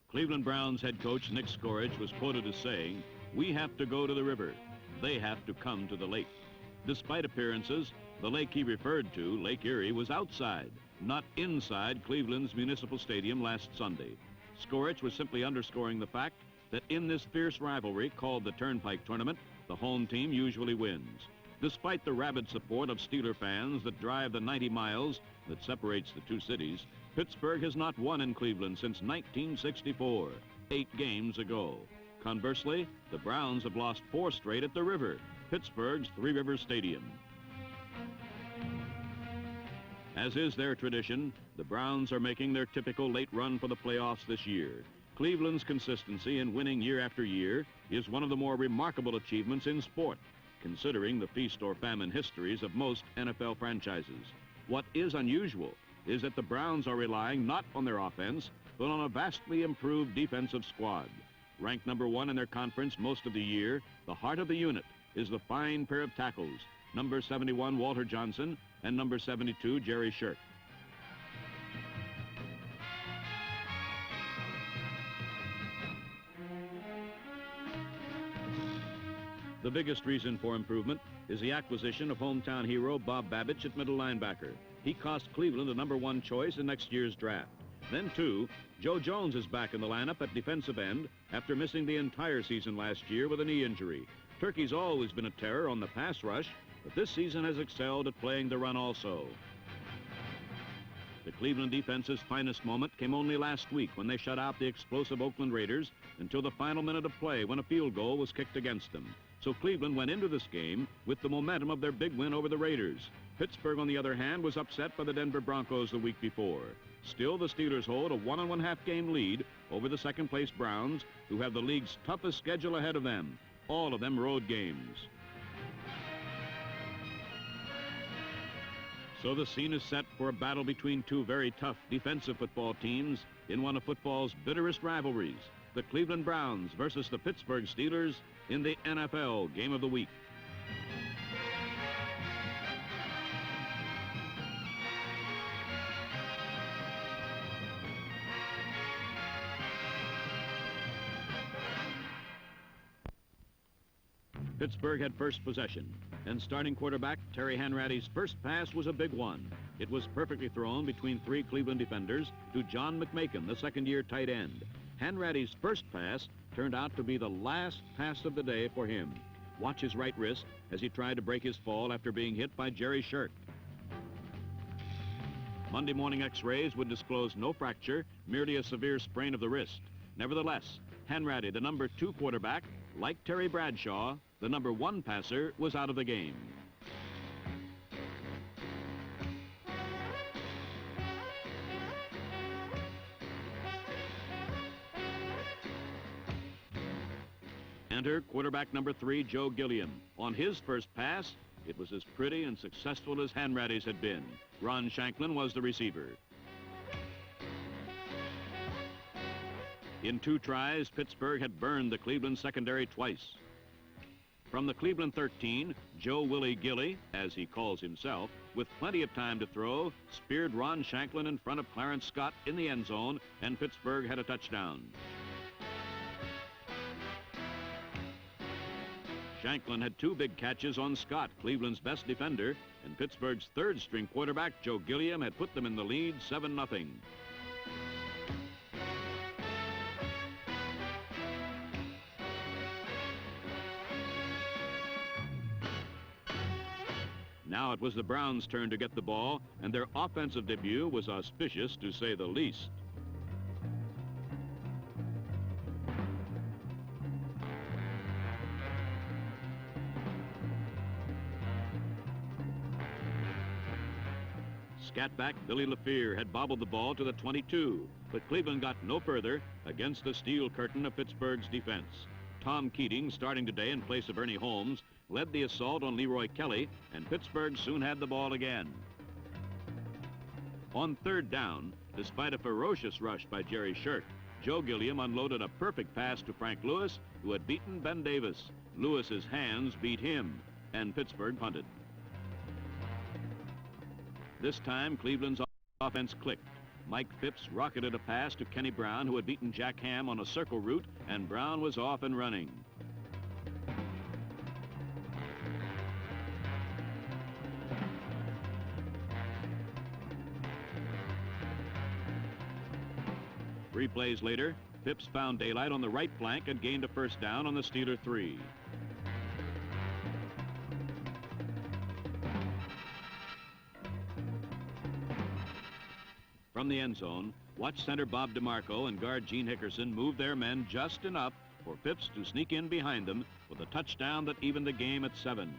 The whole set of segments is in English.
Cleveland Browns head coach Nick Skorich was quoted as saying, "We have to go to the river. They have to come to the lake." Despite appearances, the lake he referred to, Lake Erie, was outside, not inside Cleveland's Municipal Stadium last Sunday. Skorich was simply underscoring the fact that in this fierce rivalry called the Turnpike Tournament, the home team usually wins. Despite the rabid support of Steeler fans that drive the 90 miles that separates the two cities, Pittsburgh has not won in Cleveland since 1964, 8 games ago. Conversely, the Browns have lost 4 straight at the River, Pittsburgh's Three Rivers Stadium. As is their tradition, the Browns are making their typical late run for the playoffs this year. Cleveland's consistency in winning year after year is one of the more remarkable achievements in sport, considering the feast or famine histories of most NFL franchises. What is unusual is that the Browns are relying not on their offense, but on a vastly improved defensive squad. Ranked number 1 in their conference most of the year, the heart of the unit is the fine pair of tackles, number 71 Walter Johnson and number 72 Jerry Shirk. The biggest reason for improvement is the acquisition of hometown hero Bob Babich at middle linebacker. He cost Cleveland the number 1 choice in next year's draft. Then, too, Joe Jones is back in the lineup at defensive end after missing the entire season last year with a knee injury. Turkey's always been a terror on the pass rush, but this season has excelled at playing the run also. The Cleveland defense's finest moment came only last week when they shut out the explosive Oakland Raiders until the final minute of play when a field goal was kicked against them. So Cleveland went into this game with the momentum of their big win over the Raiders. Pittsburgh, on the other hand, was upset by the Denver Broncos the week before. Still, the Steelers hold a 1-1/2 game lead over the second-place Browns, who have the league's toughest schedule ahead of them, all of them road games. So the scene is set for a battle between two very tough defensive football teams in one of football's bitterest rivalries, the Cleveland Browns versus the Pittsburgh Steelers in the NFL Game of the Week. Pittsburgh had first possession, and starting quarterback Terry Hanratty's first pass was a big one. It was perfectly thrown between 3 Cleveland defenders to John McMakin, the second-year tight end. Hanratty's first pass turned out to be the last pass of the day for him. Watch his right wrist as he tried to break his fall after being hit by Jerry Shirk. Monday morning x-rays would disclose no fracture, merely a severe sprain of the wrist. Nevertheless, Hanratty, the number 2 quarterback, like Terry Bradshaw, the number 1 passer, was out of the game. Enter quarterback number 3, Joe Gilliam. On his first pass, it was as pretty and successful as Hanratty's had been. Ron Shanklin was the receiver. In 2 tries, Pittsburgh had burned the Cleveland secondary twice. From the Cleveland 13, Joe Willie Gilly, as he calls himself, with plenty of time to throw, speared Ron Shanklin in front of Clarence Scott in the end zone, and Pittsburgh had a touchdown. Shanklin had 2 big catches on Scott, Cleveland's best defender, and Pittsburgh's 3rd-string quarterback, Joe Gilliam, had put them in the lead 7-0. Now it was the Browns' turn to get the ball, and their offensive debut was auspicious, to say the least. Scatback Billy LaFear had bobbled the ball to the 22, but Cleveland got no further against the steel curtain of Pittsburgh's defense. Tom Keating, starting today in place of Ernie Holmes, led the assault on Leroy Kelly, and Pittsburgh soon had the ball again. On 3rd down, despite a ferocious rush by Jerry Shirk, Joe Gilliam unloaded a perfect pass to Frank Lewis, who had beaten Ben Davis. Lewis's hands beat him, and Pittsburgh punted. This time, Cleveland's offense clicked. Mike Phipps rocketed a pass to Kenny Brown, who had beaten Jack Ham on a circle route, and Brown was off and running. Three plays later, Phipps found daylight on the right flank and gained a first down on the Steeler 3. From the end zone, watch center Bob DeMarco and guard Gene Hickerson move their men just enough for Phipps to sneak in behind them with a touchdown that evened the game at 7.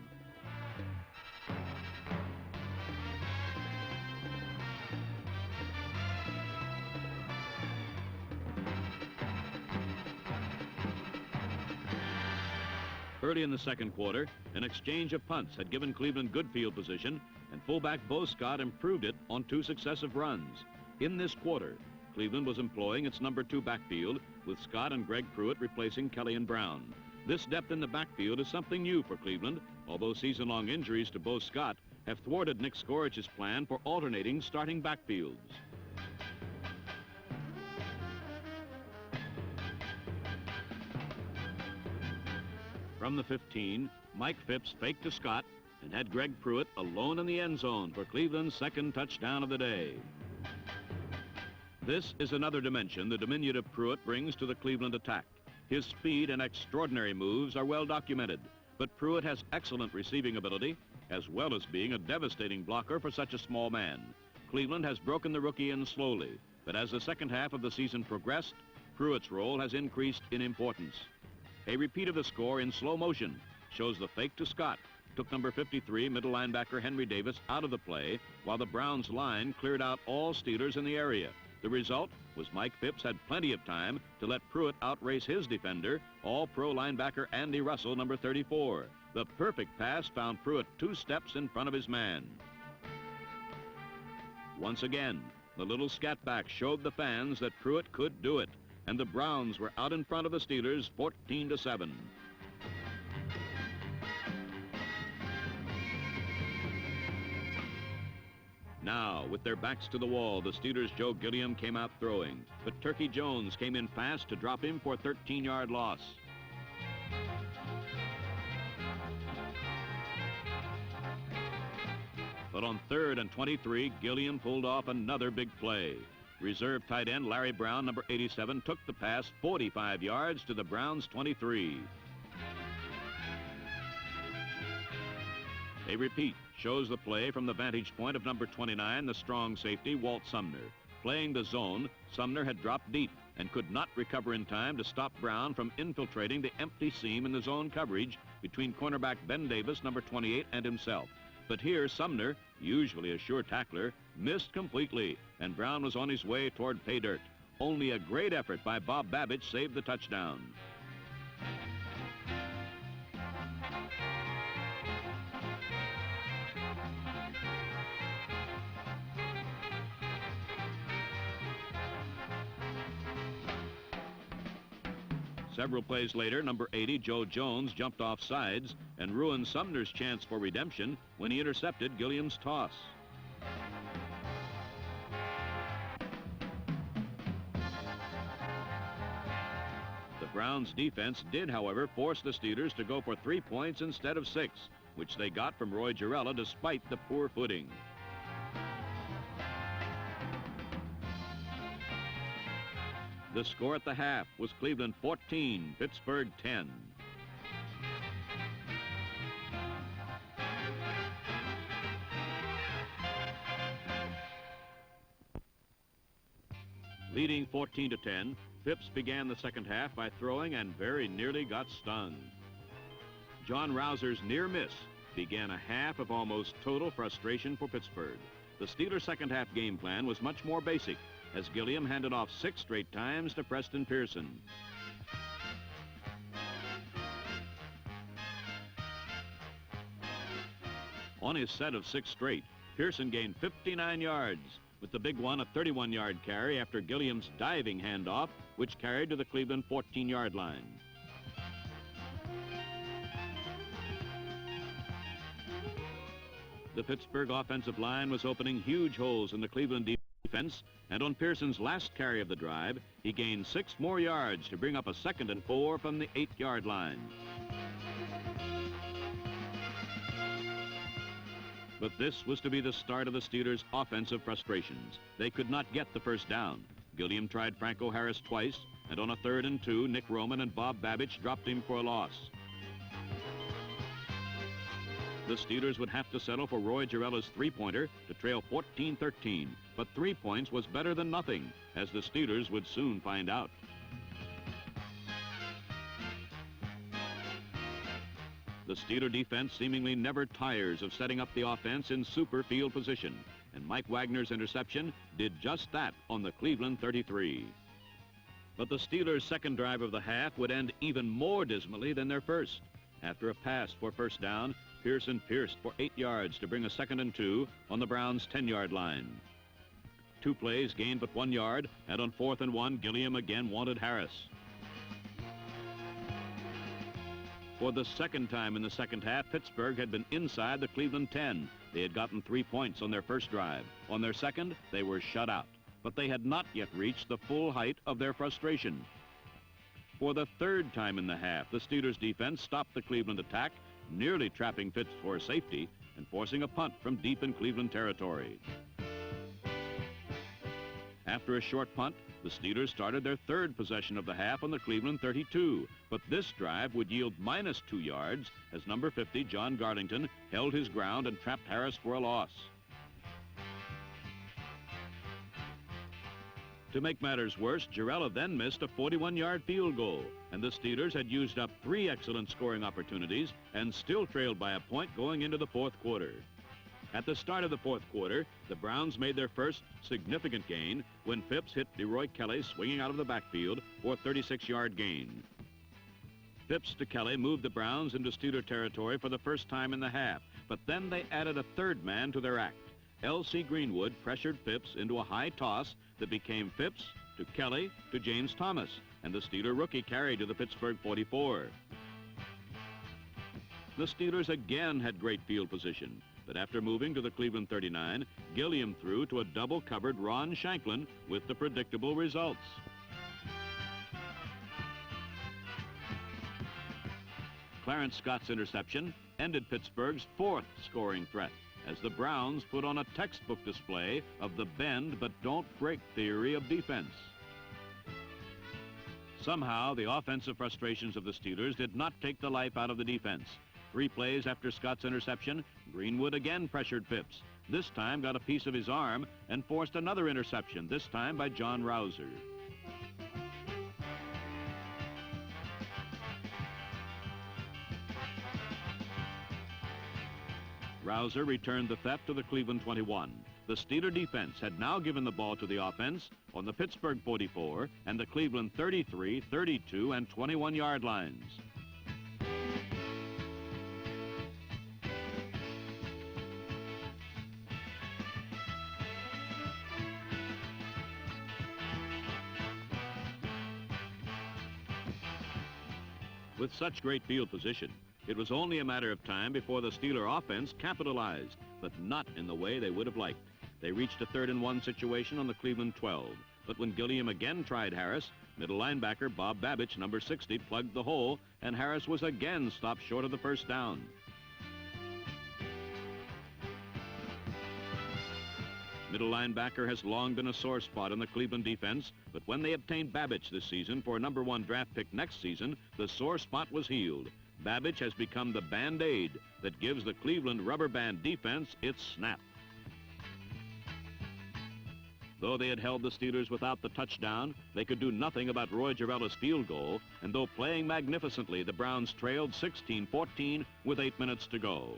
Early in the second quarter, an exchange of punts had given Cleveland good field position, and fullback Bo Scott improved it on 2 successive runs. In this quarter, Cleveland was employing its number 2 backfield, with Scott and Greg Pruitt replacing Kelly and Brown. This depth in the backfield is something new for Cleveland, although season-long injuries to Bo Scott have thwarted Nick Skorich's plan for alternating starting backfields. From the 15, Mike Phipps faked to Scott and had Greg Pruitt alone in the end zone for Cleveland's second touchdown of the day. This is another dimension the diminutive Pruitt brings to the Cleveland attack. His speed and extraordinary moves are well documented, but Pruitt has excellent receiving ability, as well as being a devastating blocker for such a small man. Cleveland has broken the rookie in slowly, but as the second half of the season progressed, Pruitt's role has increased in importance. A repeat of the score in slow motion shows the fake to Scott took number 53 middle linebacker Henry Davis out of the play, while the Browns line cleared out all Steelers in the area. The result was Mike Phipps had plenty of time to let Pruitt outrace his defender, All-Pro linebacker Andy Russell, number 34. The perfect pass found Pruitt 2 steps in front of his man. Once again, the little scatback showed the fans that Pruitt could do it, and the Browns were out in front of the Steelers 14-7. Now, with their backs to the wall, the Steelers' Joe Gilliam came out throwing, but Turkey Jones came in fast to drop him for a 13-yard loss. But on 3rd and 23, Gilliam pulled off another big play. Reserve tight end Larry Brown, number 87, took the pass 45 yards to the Browns' 23. A repeat shows the play from the vantage point of number 29, the strong safety, Walt Sumner. Playing the zone, Sumner had dropped deep and could not recover in time to stop Brown from infiltrating the empty seam in the zone coverage between cornerback Ben Davis, number 28, and himself. But here, Sumner, usually a sure tackler, missed completely, and Brown was on his way toward pay dirt. Only a great effort by Bob Babich saved the touchdown. Several plays later, number 80, Joe Jones, jumped off sides and ruined Sumner's chance for redemption when he intercepted Gilliam's toss. The Browns' defense did, however, force the Steelers to go for 3 points instead of 6, which they got from Roy Gerela despite the poor footing. The score at the half was Cleveland 14, Pittsburgh 10. Leading 14-10, Phipps began the second half by throwing and very nearly got stung. John Rouser's near miss began a half of almost total frustration for Pittsburgh. The Steelers' second half game plan was much more basic, as Gilliam handed off 6 straight times to Preston Pearson. On his set of 6 straight, Pearson gained 59 yards, with the big one a 31-yard carry after Gilliam's diving handoff, which carried to the Cleveland 14-yard line. The Pittsburgh offensive line was opening huge holes in the Cleveland defense defense, and on Pearson's last carry of the drive, he gained 6 more yards to bring up a 2nd and 4 from the 8-yard line. But this was to be the start of the Steelers' offensive frustrations. They could not get the first down. Gilliam tried Franco Harris twice, and on a 3rd and 2, Nick Roman and Bob Babich dropped him for a loss. The Steelers would have to settle for Roy Girella's 3-pointer to trail 14-13, but 3 points was better than nothing, as the Steelers would soon find out. The Steeler defense seemingly never tires of setting up the offense in super field position, and Mike Wagner's interception did just that on the Cleveland 33. But the Steelers' second drive of the half would end even more dismally than their first. After a pass for first down, Pearson pierced for 8 yards to bring a 2nd and 2 on the Browns' 10-yard line. 2 plays gained but 1 yard, and on 4th and 1, Gilliam again wanted Harris. For the second time in the second half, Pittsburgh had been inside the Cleveland 10. They had gotten 3 points on their first drive. On their second, they were shut out. But they had not yet reached the full height of their frustration. For the third time in the half, the Steelers' defense stopped the Cleveland attack, nearly trapping Fitz for a safety and forcing a punt from deep in Cleveland territory. After a short punt, the Steelers started their third possession of the half on the Cleveland 32, but this drive would yield -2 yards as number 50, John Garlington, held his ground and trapped Harris for a loss. To make matters worse, Girella then missed a 41-yard field goal, and the Steelers had used up 3 excellent scoring opportunities and still trailed by a point going into the fourth quarter. At the start of the fourth quarter, the Browns made their first significant gain when Phipps hit Leroy Kelly swinging out of the backfield for a 36-yard gain. Phipps to Kelly moved the Browns into Steeler territory for the first time in the half, but then they added a third man to their act. L.C. Greenwood pressured Phipps into a high toss that became Phipps to Kelly to James Thomas, and the Steeler rookie carried to the Pittsburgh 44. The Steelers again had great field position, but after moving to the Cleveland 39, Gilliam threw to a double-covered Ron Shanklin with the predictable results. Clarence Scott's interception ended Pittsburgh's 4th scoring threat, as the Browns put on a textbook display of the bend but don't break theory of defense. Somehow, the offensive frustrations of the Steelers did not take the life out of the defense. 3 plays after Scott's interception, Greenwood again pressured Phipps. This time got a piece of his arm and forced another interception, this time by John Rouser. Rouser returned the theft to the Cleveland 21. The Steeler defense had now given the ball to the offense on the Pittsburgh 44 and the Cleveland 33, 32, and 21-yard lines. With such great field position, it was only a matter of time before the Steeler offense capitalized, but not in the way they would have liked. They reached a 3rd and 1 situation on the Cleveland 12, but when Gilliam again tried Harris, middle linebacker Bob Babich, number 60, plugged the hole, and Harris was again stopped short of the first down. Middle linebacker has long been a sore spot in the Cleveland defense, but when they obtained Babich this season for a number 1 draft pick next season, the sore spot was healed. Babich has become the Band-Aid that gives the Cleveland rubber band defense its snap. Though they had held the Steelers without the touchdown, they could do nothing about Roy Girella's field goal, and though playing magnificently, the Browns trailed 16-14 with 8 minutes to go.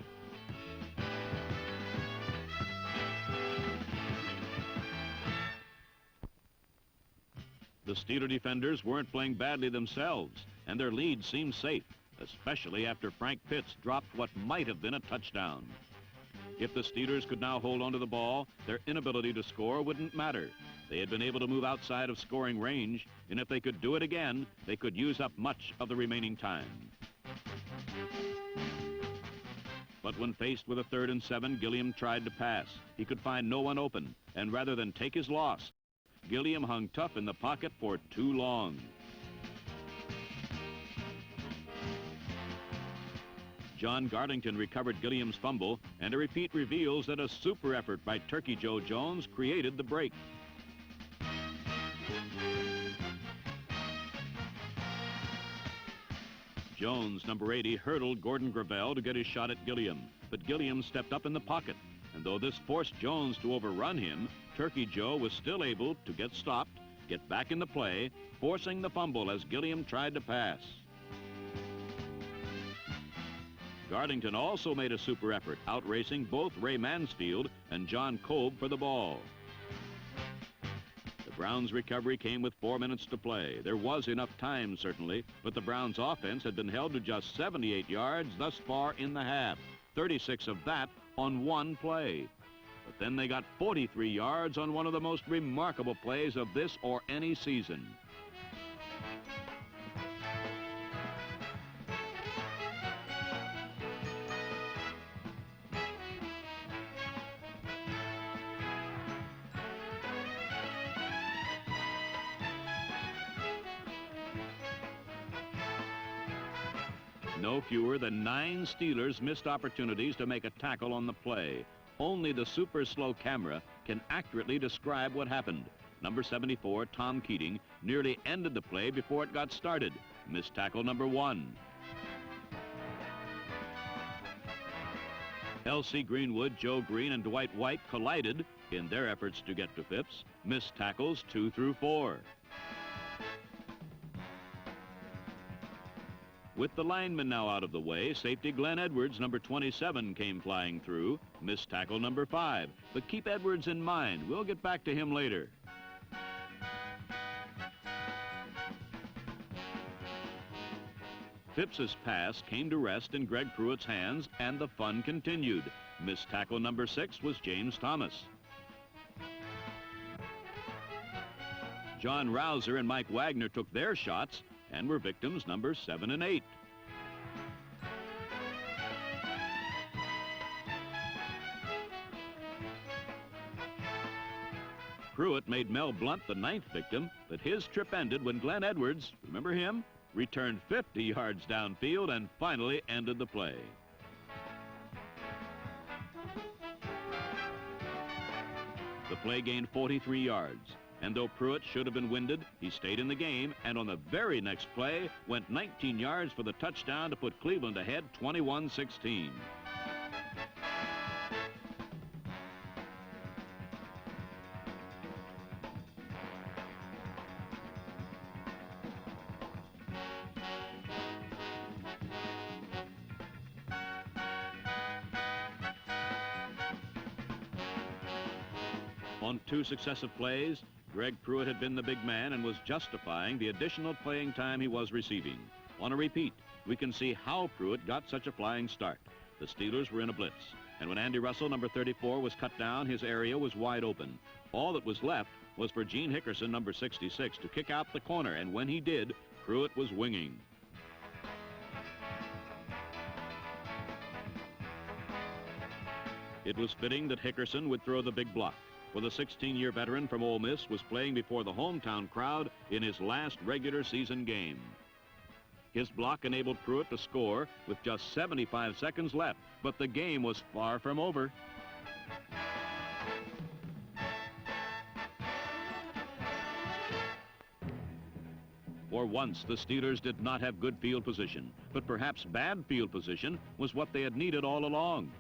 The Steeler defenders weren't playing badly themselves, and their lead seemed safe, especially after Frank Pitts dropped what might have been a touchdown. If the Steelers could now hold onto the ball, their inability to score wouldn't matter. They had been able to move outside of scoring range, and if they could do it again, they could use up much of the remaining time. But But when faced with a 3rd and 7, Gilliam tried to pass. He could find no one open, and rather than take his loss, Gilliam hung tough in the pocket for too long. John Garlington recovered Gilliam's fumble, and a repeat reveals that a super effort by Turkey Joe Jones created the break. Jones, number 80, hurdled Gordon Gravel to get his shot at Gilliam, but Gilliam stepped up in the pocket, and though this forced Jones to overrun him, Turkey Joe was still able to get stopped, get back in the play, forcing the fumble as Gilliam tried to pass. Garlington also made a super effort, outracing both Ray Mansfield and John Kolb for the ball. The Browns' recovery came with 4 minutes to play. There was enough time, certainly, but the Browns' offense had been held to just 78 yards thus far in the half, 36 of that on one play. But then they got 43 yards on one of the most remarkable plays of this or any season. No fewer than 9 Steelers missed opportunities to make a tackle on the play. Only the super slow camera can accurately describe what happened. Number 74, Tom Keating, nearly ended the play before it got started. Missed tackle number 1. L.C. Greenwood, Joe Green, and Dwight White collided in their efforts to get to Phipps. Missed tackles 2 through 4. With the lineman now out of the way, safety Glenn Edwards, number 27, came flying through. Missed tackle number 5. But keep Edwards in mind. We'll get back to him later. Phipps's pass came to rest in Greg Pruitt's hands, and the fun continued. Missed tackle number 6 was James Thomas. John Rouser and Mike Wagner took their shots and were victims number 7 and 8. Pruitt made Mel Blunt the 9th victim, but his trip ended when Glenn Edwards, remember him, returned 50 yards downfield and finally ended the play. The play gained 43 yards. And though Pruitt should have been winded, he stayed in the game, and on the very next play, went 19 yards for the touchdown to put Cleveland ahead 21-16. On 2 successive plays, Greg Pruitt had been the big man and was justifying the additional playing time he was receiving. On a repeat, we can see how Pruitt got such a flying start. The Steelers were in a blitz, and when Andy Russell, number 34, was cut down, his area was wide open. All that was left was for Gene Hickerson, number 66, to kick out the corner, and when he did, Pruitt was winging. It was fitting that Hickerson would throw the big block, for the 16-year veteran from Ole Miss was playing before the hometown crowd in his last regular season game. His block enabled Pruitt to score with just 75 seconds left, but the game was far from over. For once, the Steelers did not have good field position, but perhaps bad field position was what they had needed all along.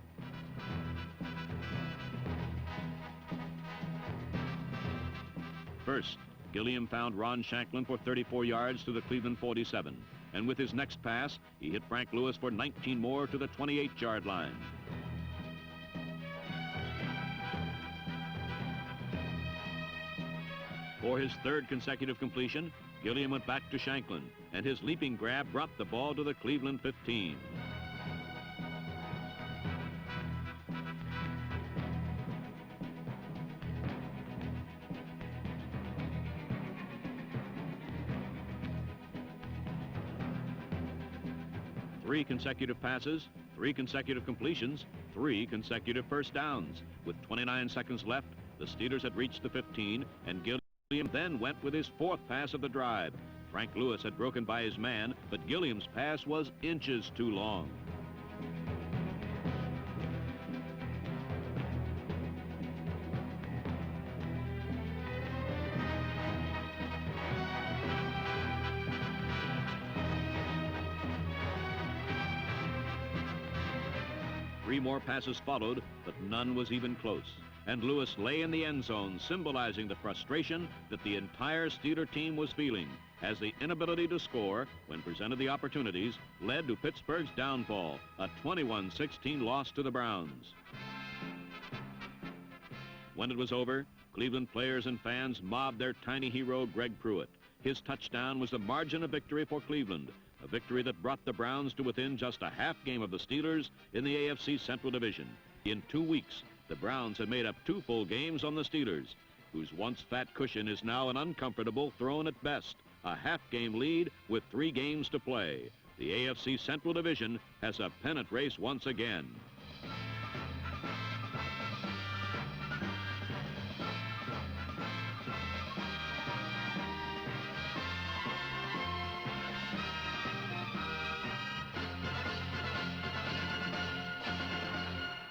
First, Gilliam found Ron Shanklin for 34 yards to the Cleveland 47. And with his next pass, he hit Frank Lewis for 19 more to the 28-yard line. For his 3rd consecutive completion, Gilliam went back to Shanklin, and his leaping grab brought the ball to the Cleveland 15. 3 consecutive passes, 3 consecutive completions, 3 consecutive first downs. With 29 seconds left, the Steelers had reached the 15, and Gilliam then went with his 4th pass of the drive. Frank Lewis had broken by his man, but Gilliam's pass was inches too long. Three more passes followed, but none was even close. And Lewis lay in the end zone, symbolizing the frustration that the entire Steeler team was feeling, as the inability to score, when presented the opportunities, led to Pittsburgh's downfall, a 21-16 loss to the Browns. When it was over, Cleveland players and fans mobbed their tiny hero, Greg Pruitt. His touchdown was the margin of victory for Cleveland, a victory that brought the Browns to within just a half game of the Steelers in the AFC Central Division. In 2 weeks, the Browns had made up 2 full games on the Steelers, whose once fat cushion is now an uncomfortable thrown at best. A half-game lead with 3 games to play. The AFC Central Division has a pennant race once again.